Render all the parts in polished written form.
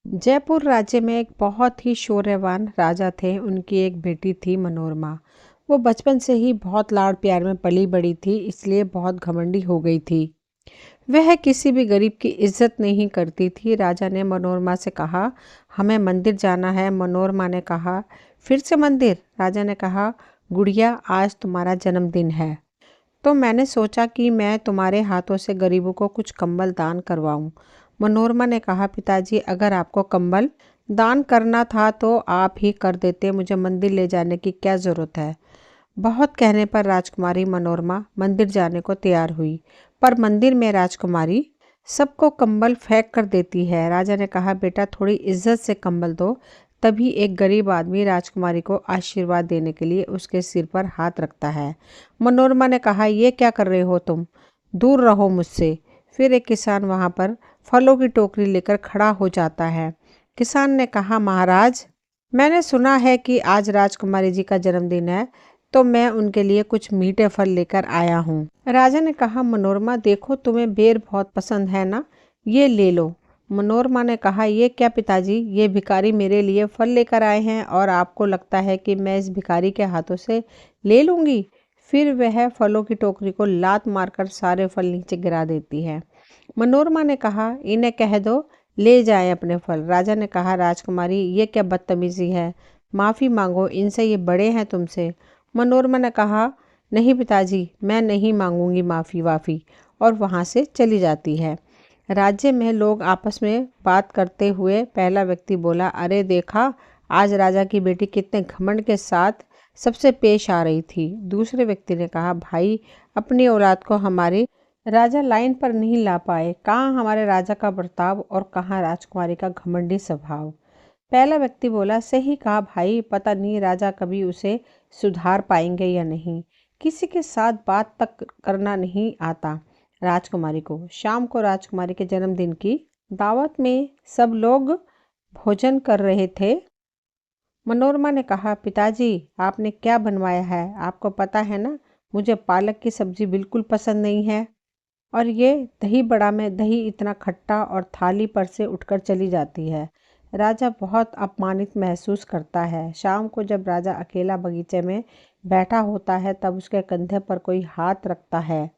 जयपुर राज्य में एक बहुत ही शौर्यवान राजा थे। उनकी एक बेटी थी मनोरमा। वो बचपन से ही बहुत लाड़ प्यार में पली बड़ी थी, इसलिए बहुत घमंडी हो गई थी। वह किसी भी गरीब की इज्जत नहीं करती थी। राजा ने मनोरमा से कहा, हमें मंदिर जाना है। मनोरमा ने कहा, फिर से मंदिर? राजा ने कहा, गुड़िया, आज तुम्हारा जन्मदिन है, तो मैंने सोचा कि मैं तुम्हारे हाथों से गरीबों को कुछ कंबल दान करवाऊं। मनोरमा ने कहा, पिताजी, अगर आपको कंबल दान करना था तो आप ही कर देते, मुझे मंदिर ले जाने की क्या ज़रूरत है। बहुत कहने पर राजकुमारी मनोरमा मंदिर जाने को तैयार हुई, पर मंदिर में राजकुमारी सबको कंबल फेंक कर देती है। राजा ने कहा, बेटा, थोड़ी इज्जत से कंबल दो। तभी एक गरीब आदमी राजकुमारी को आशीर्वाद देने के लिए उसके सिर पर हाथ रखता है। मनोरमा ने कहा, ये क्या कर रहे हो तुम? दूर रहो मुझसे। फिर एक किसान वहां पर फलों की टोकरी लेकर खड़ा हो जाता है। किसान ने कहा, महाराज, मैंने सुना है कि आज राजकुमारी जी का जन्मदिन है, तो मैं उनके लिए कुछ मीठे फल लेकर आया हूँ। राजा ने कहा, मनोरमा, देखो तुम्हें बेर बहुत पसंद है ना, ये ले लो। मनोरमा ने कहा, ये क्या पिताजी, ये भिखारी मेरे लिए फल लेकर आए हैं और आपको लगता है कि मैं इस भिखारी के हाथों से ले लूँगी? फिर वह फलों की टोकरी को लात मारकर सारे फल नीचे गिरा देती है। मनोरमा ने कहा, इन्हें कह दो ले जाएं अपने फल। राजा ने कहा, राजकुमारी, ये क्या बदतमीजी है, माफ़ी मांगो, इनसे, ये बड़े हैं तुमसे। मनोरमा ने कहा, नहीं पिताजी, मैं नहीं मांगूंगी माफ़ी वाफ़ी, और वहाँ से चली जाती है। राज्य में लोग आपस में बात करते हुए पहला व्यक्ति बोला, अरे देखा, आज राजा की बेटी कितने घमंड के साथ सबसे पेश आ रही थी। दूसरे व्यक्ति ने कहा, भाई, अपनी औलाद को हमारे राजा लाइन पर नहीं ला पाए। कहाँ हमारे राजा का बर्ताव और कहाँ राजकुमारी का घमंडी स्वभाव। पहला व्यक्ति बोला, सही कहा भाई, पता नहीं राजा कभी उसे सुधार पाएंगे या नहीं। किसी के साथ बात तक करना नहीं आता राजकुमारी को। शाम को राजकुमारी के जन्मदिन की दावत में सब लोग भोजन कर रहे थे। मनोरमा ने कहा, पिताजी, आपने क्या बनवाया है? आपको पता है ना, मुझे पालक की सब्जी बिल्कुल पसंद नहीं है। और ये दही बड़ा में दही इतना खट्टा, और थाली पर से उठकर चली जाती है। राजा बहुत अपमानित महसूस करता है। शाम को जब राजा अकेला बगीचे में बैठा होता है, तब उसके कंधे पर कोई हाथ रखता है।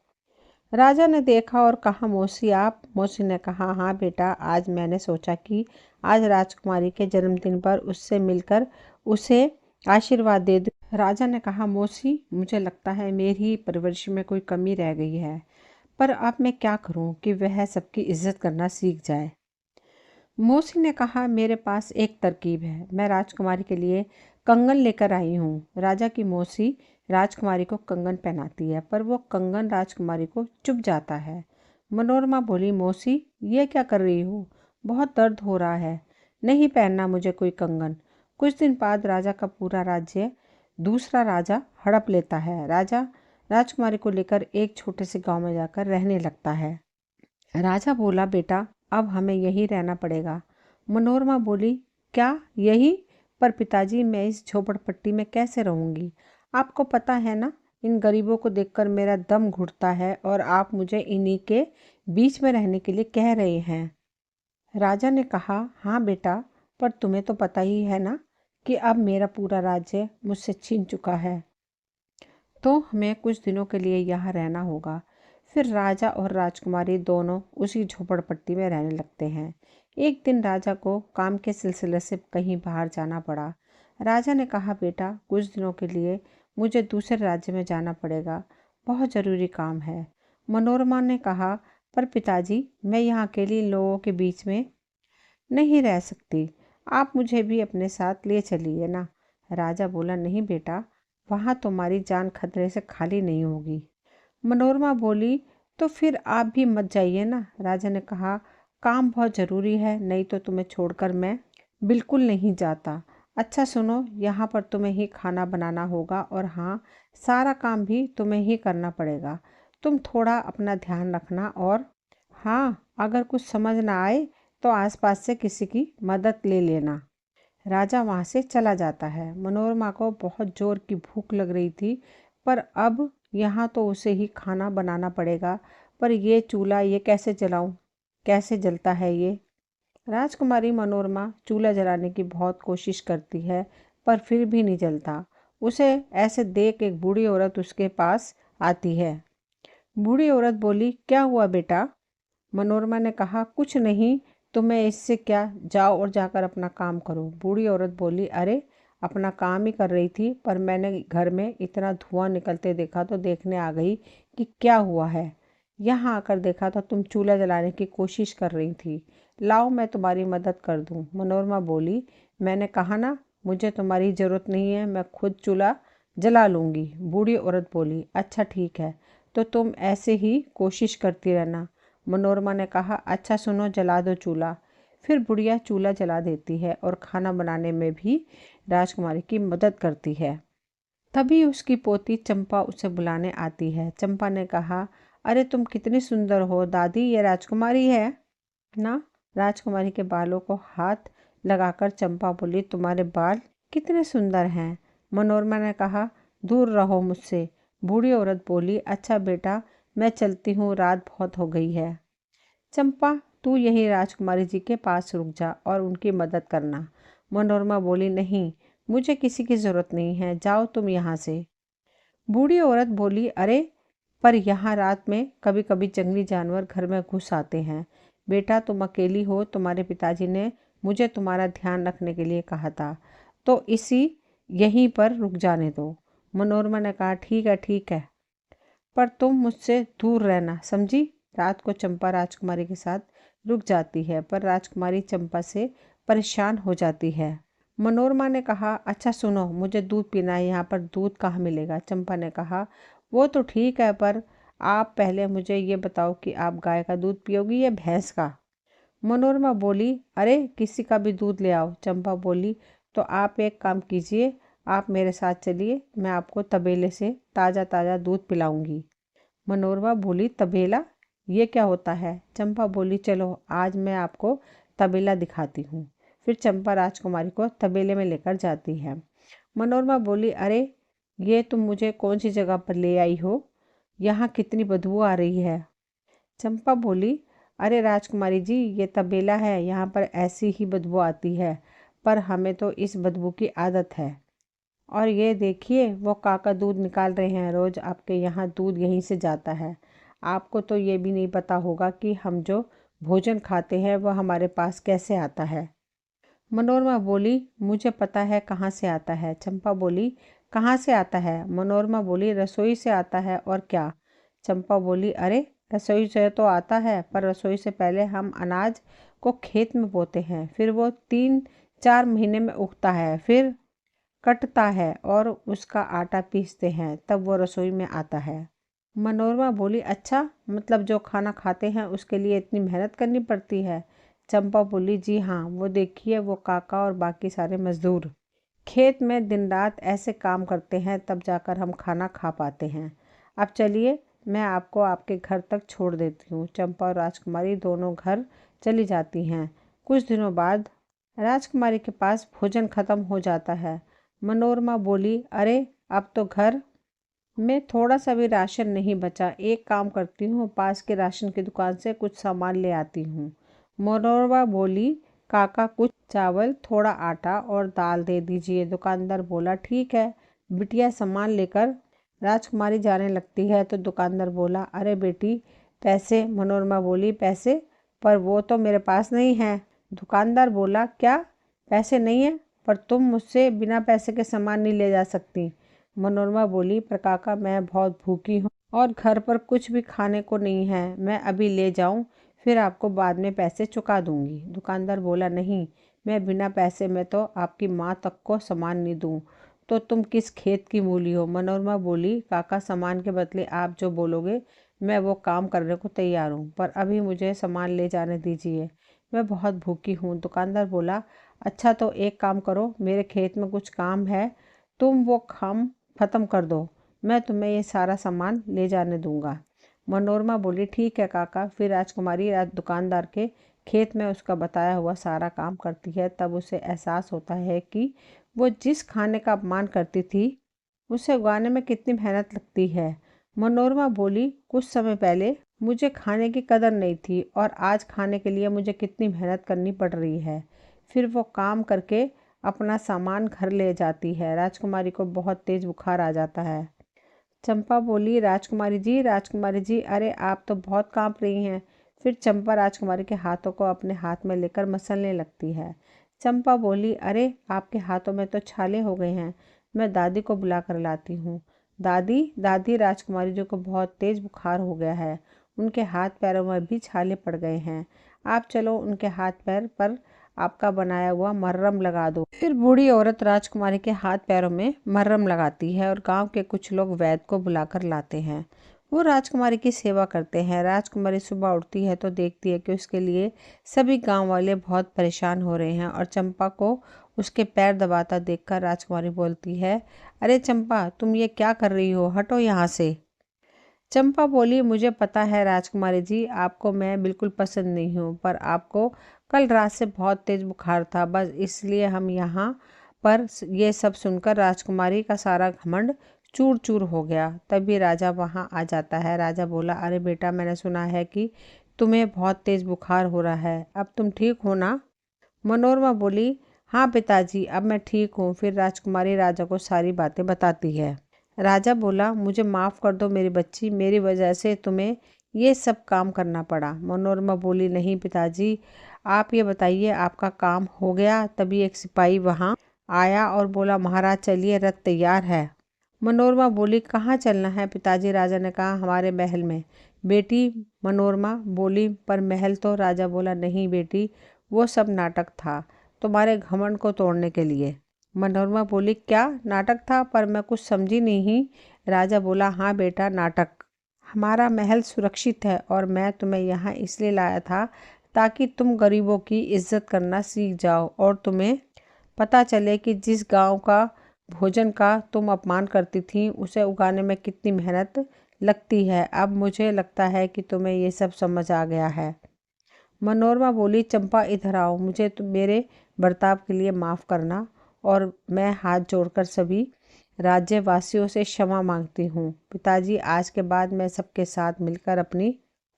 राजा ने देखा और कहा, मौसी, आप? मौसी ने कहा, हाँ बेटा, आज मैंने सोचा कि आज राजकुमारी के जन्मदिन पर उससे मिलकर उसे आशीर्वाद दे दूं। राजा ने कहा, मौसी, मुझे लगता है मेरी परवरिश में कोई कमी रह गई है, पर अब मैं क्या करूं कि वह सबकी इज्जत करना सीख जाए। मौसी ने कहा, मेरे पास एक तरकीब है। मैं राजकुमारी के लिए कंगन लेकर आई हूँ। राजा की मौसी राजकुमारी को कंगन पहनाती है, पर वो कंगन राजकुमारी को चुभ जाता है। मनोरमा बोली, मौसी, ये क्या कर रही हो? बहुत दर्द हो रहा है। नहीं पहनना मुझे कोई कंगन। कुछ दिन बाद राजा का पूरा राज्य दूसरा राजा हड़प लेता है। राजा राजकुमारी को लेकर एक छोटे से गांव में जाकर रहने लगता है। राजा बोला, बेटा, अब हमें यहीं रहना पड़ेगा। मनोरमा बोली, क्या यही? पर पिताजी, मैं इस झोपड़पट्टी में कैसे रहूंगी? आपको पता है ना, इन गरीबों को देखकर मेरा दम घुटता है, और आप मुझे इन्हीं के बीच में रहने के लिए कह रहे हैं। राजा ने कहा, हाँ बेटा, पर तुम्हें तो पता ही है ना कि अब मेरा पूरा राज्य मुझसे छीन चुका है, तो हमें कुछ दिनों के लिए यहाँ रहना होगा। फिर राजा और राजकुमारी दोनों उसी झोपड़पट्टी में रहने लगते हैं। एक दिन राजा को काम के सिलसिले से कहीं बाहर जाना पड़ा। राजा ने कहा, बेटा, कुछ दिनों के लिए मुझे दूसरे राज्य में जाना पड़ेगा, बहुत ज़रूरी काम है। मनोरमा ने कहा, पर पिताजी, मैं यहाँ अकेली इन लोगों के बीच में नहीं रह सकती, आप मुझे भी अपने साथ ले चलिए ना। राजा बोला, नहीं बेटा, वहाँ तुम्हारी जान खतरे से खाली नहीं होगी। मनोरमा बोली, तो फिर आप भी मत जाइए ना। राजा ने कहा, काम बहुत ज़रूरी है, नहीं तो तुम्हें छोड़कर मैं बिल्कुल नहीं जाता। अच्छा सुनो, यहाँ पर तुम्हें ही खाना बनाना होगा, और हाँ, सारा काम भी तुम्हें ही करना पड़ेगा। तुम थोड़ा अपना ध्यान रखना, और हाँ, अगर कुछ समझ ना आए तो आसपास से किसी की मदद ले लेना। राजा वहाँ से चला जाता है। मनोरमा को बहुत जोर की भूख लग रही थी, पर अब यहाँ तो उसे ही खाना बनाना पड़ेगा। पर ये चूल्हा, ये कैसे जलाऊं? कैसे जलता है ये? राजकुमारी मनोरमा चूल्हा जलाने की बहुत कोशिश करती है पर फिर भी नहीं जलता। उसे ऐसे देख एक बूढ़ी औरत उसके पास आती है। बूढ़ी औरत बोली, क्या हुआ बेटा? मनोरमा ने कहा, कुछ नहीं, तुम्हें इससे क्या, जाओ और जाकर अपना काम करो। बूढ़ी औरत बोली, अरे अपना काम ही कर रही थी पर मैंने घर में इतना धुआं निकलते देखा तो देखने आ गई कि क्या हुआ है। यहाँ आकर देखा तो तुम चूल्हा जलाने की कोशिश कर रही थी। लाओ मैं तुम्हारी मदद कर दूँ। मनोरमा बोली, मैंने कहा ना मुझे तुम्हारी ज़रूरत नहीं है, मैं खुद चूल्हा जला लूँगी। बूढ़ी औरत बोली, अच्छा ठीक है, तो तुम ऐसे ही कोशिश करती रहना। मनोरमा ने कहा, अच्छा सुनो, जला दो चूल्हा। फिर बुढ़िया चूल्हा जला देती है और खाना बनाने में भी राजकुमारी की मदद करती है। तभी उसकी पोती चंपा उसे बुलाने आती है। चंपा ने कहा, अरे तुम कितनी सुंदर हो दादी, ये राजकुमारी है ना? राजकुमारी के बालों को हाथ लगाकर चंपा बोली, तुम्हारे बाल कितने सुंदर हैं। मनोरमा ने कहा, दूर रहो मुझसे। बूढ़ी औरत बोली, अच्छा बेटा, मैं चलती हूँ, रात बहुत हो गई है। चंपा, तू यही राजकुमारी जी के पास रुक जा और उनकी मदद करना। मनोरमा बोली, नहीं, मुझे किसी की ज़रूरत नहीं है, जाओ तुम यहाँ से। बूढ़ी औरत बोली, अरे पर यहाँ रात में कभी कभी जंगली जानवर घर में घुस आते हैं। बेटा तुम अकेली हो, तुम्हारे पिताजी ने मुझे तुम्हारा ध्यान रखने के लिए कहा था, तो इसी यहीं पर रुक जाने दो। मनोरमा ने कहा, ठीक है ठीक है, पर तुम मुझसे दूर रहना, समझी? रात को चंपा राजकुमारी के साथ रुक जाती है पर राजकुमारी चंपा से परेशान हो जाती है। मनोरमा ने कहा, अच्छा सुनो, मुझे दूध पीना है, यहाँ पर दूध कहाँ मिलेगा? चंपा ने कहा, वो तो ठीक है, पर आप पहले मुझे ये बताओ कि आप गाय का दूध पियोगी या भैंस का? मनोरमा बोली, अरे किसी का भी दूध ले आओ। चंपा बोली, तो आप एक काम कीजिए, आप मेरे साथ चलिए, मैं आपको तबेले से ताज़ा ताज़ा दूध पिलाऊंगी। मनोरमा बोली, तबेला, ये क्या होता है? चंपा बोली, चलो आज मैं आपको तबेला दिखाती हूँ। फिर चंपा राजकुमारी को तबेले में लेकर जाती है। मनोरमा बोली, अरे ये तुम मुझे कौन सी जगह पर ले आई हो? यहाँ कितनी बदबू आ रही है। चंपा बोली, अरे राजकुमारी जी, ये तबेला है, यहाँ पर ऐसी ही बदबू आती है, पर हमें तो इस बदबू की आदत है। और ये देखिए, वो काका दूध निकाल रहे हैं, रोज़ आपके यहाँ दूध यहीं से जाता है। आपको तो ये भी नहीं पता होगा कि हम जो भोजन खाते हैं वह हमारे पास कैसे आता है। मनोरमा बोली, मुझे पता है कहाँ से आता है। चंपा बोली, कहाँ से आता है? मनोरमा बोली, रसोई से आता है, और क्या? चंपा बोली, अरे रसोई से तो आता है, पर रसोई से पहले हम अनाज को खेत में बोते हैं, फिर वो 3-4 महीने में उगता है, फिर कटता है और उसका आटा पीसते हैं, तब वो रसोई में आता है। मनोरमा बोली, अच्छा, मतलब जो खाना खाते हैं उसके लिए इतनी मेहनत करनी पड़ती है? चंपा बोली, जी हाँ, वो देखिए, वो काका और बाकी सारे मजदूर खेत में दिन रात ऐसे काम करते हैं, तब जाकर हम खाना खा पाते हैं। अब चलिए, मैं आपको आपके घर तक छोड़ देती हूँ। चंपा और राजकुमारी दोनों घर चली जाती हैं। कुछ दिनों बाद राजकुमारी के पास भोजन खत्म हो जाता है। मनोरमा बोली, अरे अब तो घर में थोड़ा सा भी राशन नहीं बचा, एक काम करती हूँ, पास के राशन की दुकान से कुछ सामान ले आती हूँ। मनोरमा बोली, काका कुछ चावल, थोड़ा आटा और दाल दे दीजिए। दुकानदार बोला, ठीक है। बिटिया सामान लेकर राजकुमारी जाने लगती है तो दुकानदार बोला, अरे बेटी पैसे? मनोरमा बोली, पैसे? पर वो तो मेरे पास नहीं है। दुकानदार बोला, क्या पैसे नहीं है? पर तुम मुझसे बिना पैसे के सामान नहीं ले जा सकती। मनोरमा बोली, पर काका मैं बहुत भूखी हूँ और घर पर कुछ भी खाने को नहीं है, मैं अभी ले जाऊँ, फिर आपको बाद में पैसे चुका दूंगी। दुकानदार बोला, नहीं, मैं बिना पैसे में तो आपकी माँ तक को सामान नहीं दूँ, तो तुम किस खेत की मूली हो? मनोरमा बोली, काका सामान के बदले आप जो बोलोगे मैं वो काम करने को तैयार हूँ, पर अभी मुझे सामान ले जाने दीजिए, मैं बहुत भूखी हूँ। दुकानदार बोला, अच्छा तो एक काम करो, मेरे खेत में कुछ काम है, तुम वो काम ख़त्म कर दो, मैं तुम्हें ये सारा सामान ले जाने दूंगा। मनोरमा बोली, ठीक है काका। फिर राजकुमारी दुकानदार के खेत में उसका बताया हुआ सारा काम करती है। तब उसे एहसास होता है कि वो जिस खाने का अपमान करती थी उसे उगाने में कितनी मेहनत लगती है। मनोरमा बोली, कुछ समय पहले मुझे खाने की कदर नहीं थी और आज खाने के लिए मुझे कितनी मेहनत करनी पड़ रही है। फिर वो काम करके अपना सामान घर ले जाती है। राजकुमारी को बहुत तेज़ बुखार आ जाता है। चंपा बोली, राजकुमारी जी, अरे आप तो बहुत कांप रही हैं। फिर चंपा राजकुमारी के हाथों को अपने हाथ में लेकर मसलने लगती है। चंपा बोली, अरे आपके हाथों में तो छाले हो गए हैं, मैं दादी को बुला कर लाती हूँ। दादी दादी राजकुमारी जी को बहुत तेज़ बुखार हो गया है, उनके हाथ पैरों में भी छाले पड़ गए हैं। आप चलो उनके हाथ पैर पर आपका बनाया हुआ मर्रम लगा दो। फिर बूढ़ी औरत राजकुमारी के हाथ पैरों में मर्रम लगाती है और गांव के कुछ लोग वैद्य को बुलाकर लाते हैं। वो राजकुमारी की सेवा करते हैं। राजकुमारी सुबह उठती है तो देखती है कि उसके लिए सभी गांव वाले बहुत परेशान हो रहे हैं और चंपा को उसके पैर दबाता देखकर राजकुमारी बोलती है, अरे चंपा, तुम ये क्या कर रही हो, हटो यहाँ से। चंपा बोली, मुझे पता है राजकुमारी जी, आपको मैं बिल्कुल पसंद नहीं हूँ, पर आपको कल रात से बहुत तेज़ बुखार था, बस इसलिए हम यहाँ पर ये सब सुनकर राजकुमारी का सारा घमंड चूर चूर हो गया। तभी राजा वहाँ आ जाता है। राजा बोला, अरे बेटा, मैंने सुना है कि तुम्हें बहुत तेज़ बुखार हो रहा है, अब तुम ठीक हो ना? मनोरमा बोली, हाँ पिताजी, अब मैं ठीक हूँ। फिर राजकुमारी राजा को सारी बातें बताती है। राजा बोला, मुझे माफ़ कर दो मेरी बच्ची, मेरी वजह से तुम्हें ये सब काम करना पड़ा। मनोरमा बोली, नहीं पिताजी, आप ये बताइए आपका काम हो गया? तभी एक सिपाही वहाँ आया और बोला, महाराज चलिए, रथ तैयार है। मनोरमा बोली, कहाँ चलना है पिताजी? राजा ने कहा, हमारे महल में। बेटी मनोरमा बोली, पर महल तो? राजा बोला, नहीं बेटी, वो सब नाटक था, तुम्हारे घमंड को तोड़ने के लिए। मनोरमा बोली, क्या नाटक था? पर मैं कुछ समझी नहीं। राजा बोला, हाँ बेटा, नाटक। हमारा महल सुरक्षित है और मैं तुम्हें यहाँ इसलिए लाया था ताकि तुम गरीबों की इज्जत करना सीख जाओ और तुम्हें पता चले कि जिस गांव का भोजन का तुम अपमान करती थी उसे उगाने में कितनी मेहनत लगती है। अब मुझे लगता है कि तुम्हें ये सब समझ आ गया है। मनोरमा बोली, चंपा इधर आओ, मुझे मेरे बर्ताव के लिए माफ़ करना और मैं हाथ जोड़कर सभी राज्यवासियों से क्षमा मांगती हूँ। पिताजी, आज के बाद मैं सबके साथ मिलकर अपनी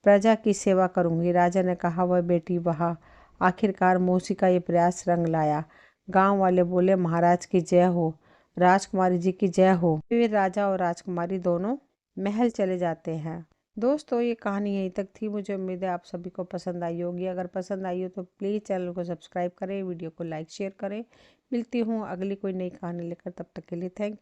प्रजा की सेवा करूँगी। राजा ने कहा, वह बेटी वहाँ। आखिरकार मौसी का ये प्रयास रंग लाया। गांव वाले बोले, महाराज की जय हो, राजकुमारी जी की जय हो। फिर राजा और राजकुमारी दोनों महल चले जाते हैं। दोस्तों, ये कहानी यहीं तक थी। मुझे उम्मीद है आप सभी को पसंद आई होगी। अगर पसंद आई हो तो प्लीज़ चैनल को सब्सक्राइब करें, वीडियो को लाइक शेयर करें। मिलती हूँ अगली कोई नई कहानी लेकर, तब तक के लिए थैंक यू।